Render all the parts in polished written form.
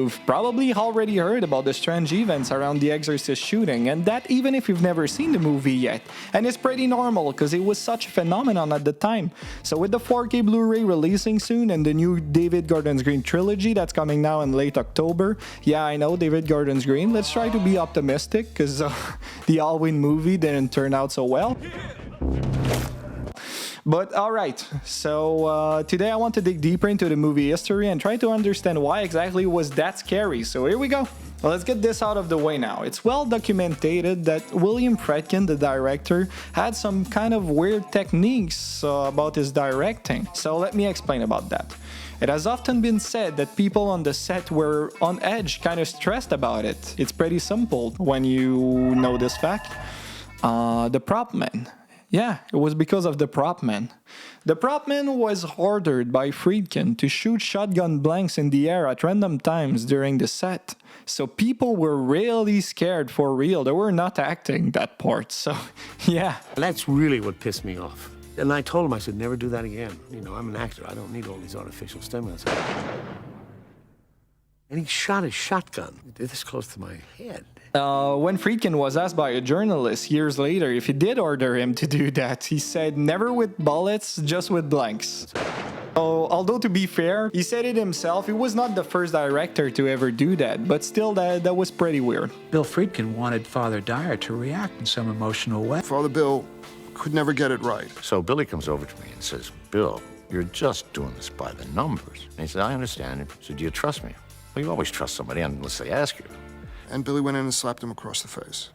you've probably already heard about the strange events around the Exorcist shooting, and that even if you've never seen the movie yet. And it's pretty normal because it was such a phenomenon at the time. So with the 4K Blu-ray releasing soon and the new David Gordon Green trilogy that's coming now in late October, yeah, I know, David Gordon Green, let's try to be optimistic because the Halloween movie didn't turn out so well. But alright, so today I want to dig deeper into the movie history and try to understand why exactly it was that scary. So here we go. Well, let's get this out of the way now. It's well documented that William Friedkin, the director, had some kind of weird techniques about his directing. So let me explain about that. It has often been said that people on the set were on edge, kind of stressed about it. It's pretty simple when you know this fact. The prop man. Yeah, it was because of the prop man. The prop man was ordered by Friedkin to shoot shotgun blanks in the air at random times during the set. So people were really scared for real. They were not acting that part, so yeah. That's really what pissed me off. And I told him, I said, never do that again. You know, I'm an actor. I don't need all these artificial stimulants. And he shot his shotgun this close to my head. When Friedkin was asked by a journalist years later if he did order him to do that, he said, never with bullets, just with blanks. Although to be fair, he said it himself, he was not the first director to ever do that, but still that was pretty weird. Bill Friedkin wanted Father Dyer to react in some emotional way. Father Bill could never get it right. So Billy comes over to me and says, Bill, you're just doing this by the numbers. And he said, I understand. He said, do you trust me? Well, you always trust somebody unless they ask you. And Billy went in and slapped him across the face.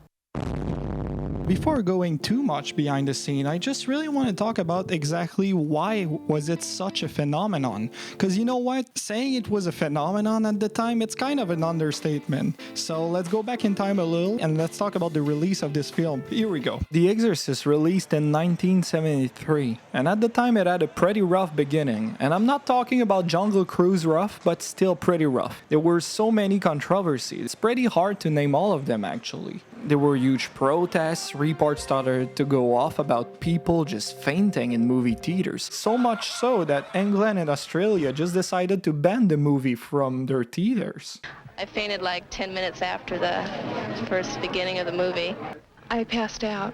Before going too much behind the scene, I just really want to talk about exactly why was it such a phenomenon. Because you know what? Saying it was a phenomenon at the time, it's kind of an understatement. So let's go back in time a little and let's talk about the release of this film. Here we go. The Exorcist released in 1973, and at the time it had a pretty rough beginning. And I'm not talking about Jungle Cruise rough, but still pretty rough. There were so many controversies. It's pretty hard to name all of them actually. There were huge protests, reports started to go off about people just fainting in movie theaters. So much so that England and Australia just decided to ban the movie from their theaters. I fainted like 10 minutes after the first beginning of the movie. I passed out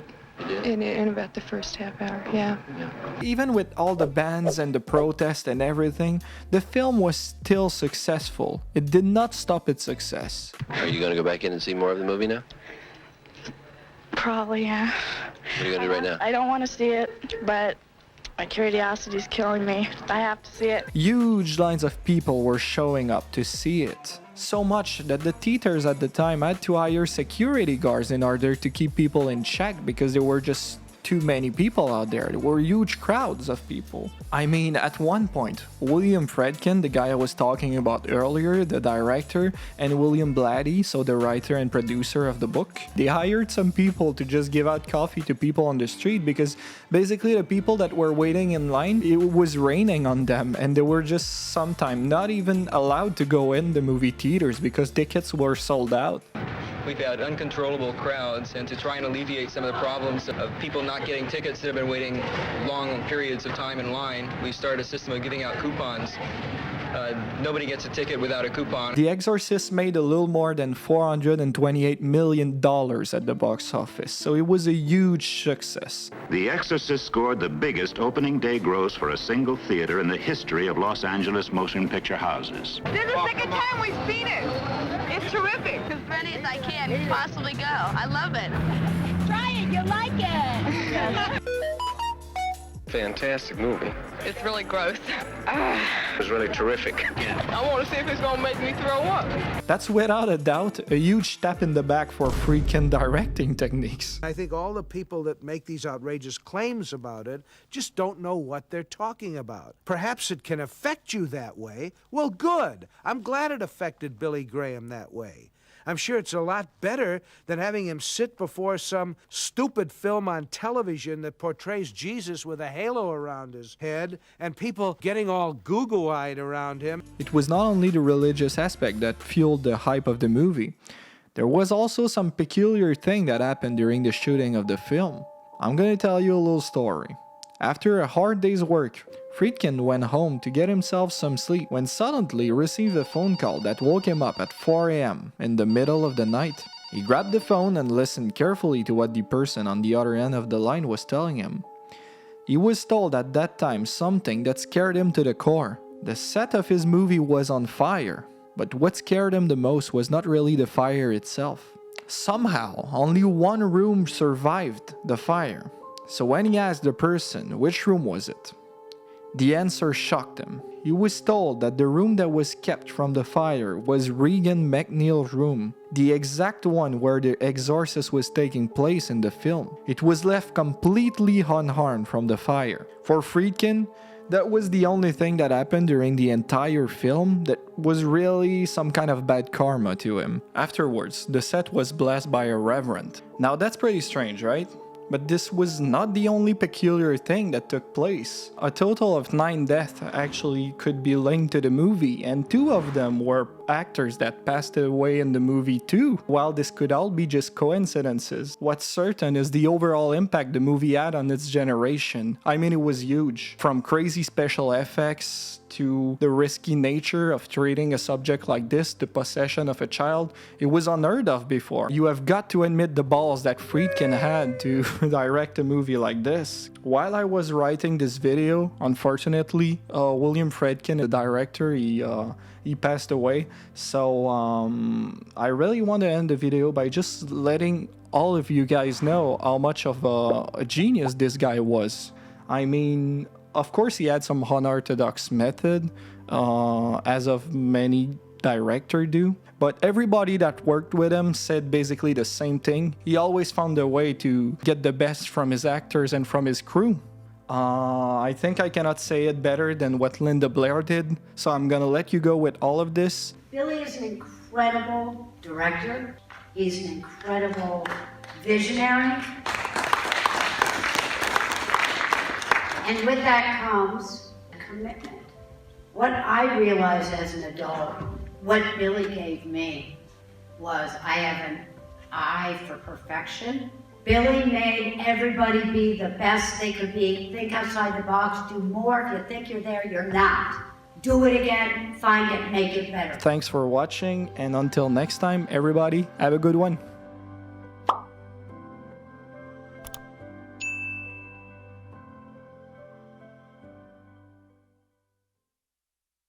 in about the first half hour, yeah. Even with all the bans and the protests and everything, the film was still successful. It did not stop its success. Are you going to go back in and see more of the movie now? Probably, yeah. What are you going to do right now? I don't want to see it, but my curiosity is killing me. I have to see it. Huge lines of people were showing up to see it. So much that the theaters at the time had to hire security guards in order to keep people in check because there were just too many people out there. There were huge crowds of people. I mean, at one point, William Friedkin, the guy I was talking about earlier, the director, and William Blatty, so the writer and producer of the book, they hired some people to just give out coffee to people on the street because basically the people that were waiting in line, it was raining on them and they were just sometimes not even allowed to go in the movie theaters because tickets were sold out. We've had uncontrollable crowds, and to try and alleviate some of the problems of people not getting tickets that have been waiting long periods of time in line, we started a system of giving out coupons. Nobody gets a ticket without a coupon. The Exorcist made a little more than $428 million at the box office, so it was a huge success. The Exorcist scored the biggest opening day gross for a single theater in the history of Los Angeles motion picture houses. This is the second time we've seen it. It's terrific. As many as I can possibly go. I love it. Try it, you'll like it. Fantastic movie. It's really gross. It was really terrific. I want to see if it's going to make me throw up. That's without a doubt a huge step in the back for Friedkin directing techniques. I think all the people that make these outrageous claims about it just don't know what they're talking about. Perhaps it can affect you that way. Well, good. I'm glad it affected Billy Graham that way. I'm sure it's a lot better than having him sit before some stupid film on television that portrays Jesus with a halo around his head and people getting all goo-goo-eyed around him. It was not only the religious aspect that fueled the hype of the movie. There was also some peculiar thing that happened during the shooting of the film. I'm gonna tell you a little story. After a hard day's work, Friedkin went home to get himself some sleep when suddenly received a phone call that woke him up at 4 a.m. in the middle of the night. He grabbed the phone and listened carefully to what the person on the other end of the line was telling him. He was told at that time something that scared him to the core. The set of his movie was on fire, but what scared him the most was not really the fire itself. Somehow, only one room survived the fire. So when he asked the person which room was it, the answer shocked him. He was told that the room that was kept from the fire was Regan McNeil's room, the exact one where the Exorcist was taking place in the film. It was left completely unharmed from the fire. For Friedkin, that was the only thing that happened during the entire film that was really some kind of bad karma to him. Afterwards, the set was blessed by a reverend. Now that's pretty strange, right? But this was not the only peculiar thing that took place. A total of 9 deaths actually could be linked to the movie, and 2 of them were actors that passed away in the movie too. While this could all be just coincidences, what's certain is the overall impact the movie had on its generation. I mean, it was huge. From crazy special effects to the risky nature of treating a subject like this, the possession of a child, it was unheard of before. You have got to admit the balls that Friedkin had to direct a movie like this. While I was writing this video, unfortunately, William Friedkin, the director, he passed away. So I really want to end the video by just letting all of you guys know how much of a genius this guy was. I mean, of course, he had some unorthodox method, as of many directors do. But everybody that worked with him said basically the same thing. He always found a way to get the best from his actors and from his crew. I think I cannot say it better than what Linda Blair did, so I'm gonna let you go with all of this. Billy is an incredible director. He's an incredible visionary. And with that comes commitment. What I realized as an adult, what Billy gave me was I have an eye for perfection. Billy made everybody be the best they could be. Think outside the box, do more. If you think you're there, you're not. Do it again, find it, make it better. Thanks for watching, and until next time, everybody, have a good one.